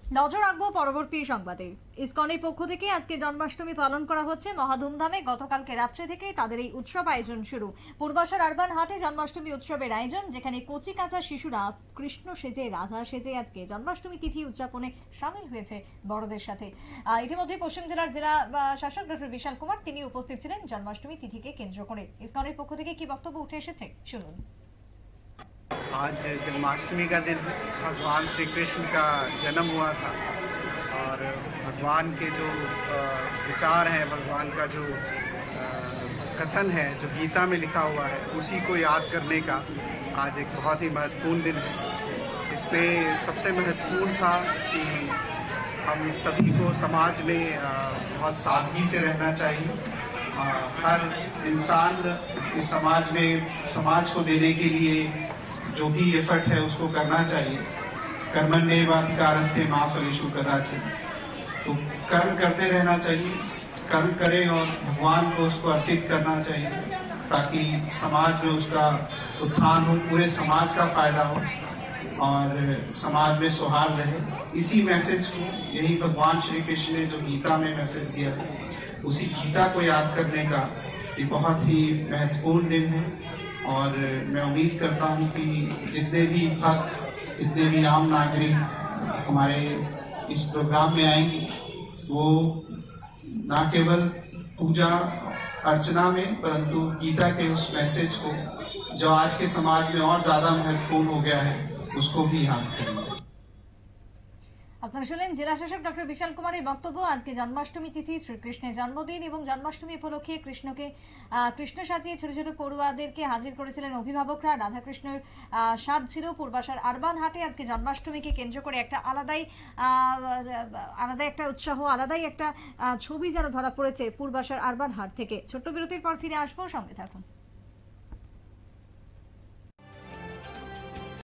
নজর রাখবো পরবর্তী সংবাদে। ইসকনের পক্ষ থেকে আজকে জন্মাষ্টমী পালন করা হচ্ছে মহা ধুমধামে। গতকালকে রাত্রে থেকেই তাদের এই উৎসব আয়োজন শুরু। পূর্বাশার আরবান হাটে জন্মাষ্টমী উৎসবের আয়োজন, যেখানে কচি কাঁচা শিশুরা কৃষ্ণ সেজে রাধা সেজে আজকে জন্মাষ্টমী তিথি উদযাপনে সামিল হয়েছে বড়দের সাথে। ইতিমধ্যে পশ্চিম জেলার জেলা শাসক ডক্টর বিশাল কুমার তিনি উপস্থিত ছিলেন জন্মাষ্টমী তিথিকে কেন্দ্র করে। ইসকনের পক্ষ থেকে কি বক্তব্য উঠে এসেছে শুনুন। आज जन्माष्टमी का दिन है। भगवान श्री कृष्ण का जन्म हुआ था और भगवान के जो विचार हैं, भगवान का जो कथन है जो गीता में लिखा हुआ है, उसी को याद करने का आज एक बहुत ही महत्वपूर्ण दिन है। इसमें सबसे महत्वपूर्ण था कि हम सभी को समाज में बहुत सादगी से रहना चाहिए। हर इंसान इस समाज में समाज को देने के लिए जो भी एफर्ट है उसको करना चाहिए। कर्मण्येवाधिकारस्ते मा फलेषु कदाचन। तो कर्म करते रहना चाहिए, कर्म करें और भगवान को उसको अर्पित करना चाहिए ताकि समाज में उसका उत्थान हो, पूरे समाज का फायदा हो और समाज में सौहार्द रहे। इसी मैसेज को, यही भगवान श्री कृष्ण ने जो गीता में मैसेज दिया है, उसी गीता को याद करने का ये बहुत ही महत्वपूर्ण दिन है। और मैं उम्मीद करता हूं कि जितने भी भक्त, जितने भी आम नागरिक हमारे इस प्रोग्राम में आएंगे, वो न केवल पूजा अर्चना में परंतु गीता के उस मैसेज को, जो आज के समाज में और ज्यादा महत्वपूर्ण हो गया है, उसको भी याद करेंगे। আপনারা শুনলেন জেলা শাসক ডক্টর বিশাল কুমারের বক্তব্য। আজকে জন্মাষ্টমী তিথি, শ্রীকৃষ্ণের জন্মদিন এবং জন্মাষ্টমী উপলক্ষে কৃষ্ণ সাজিয়ে ছোট ছোট পড়ুয়াদেরকে হাজির করেছিলেন অভিভাবকরা। রাধাকৃষ্ণের সাজ ছিল। পূর্বাশার আরবান হাটে আজকে জন্মাষ্টমীকে কেন্দ্র করে একটা আলাদাই একটা উৎসাহ, আলাদাই একটা ছবি যেন ধরা পড়েছে পূর্বাশার আরবান হাট থেকে। ছোট্ট বিরতির পর ফিরে আসবো, সঙ্গে থাকুন।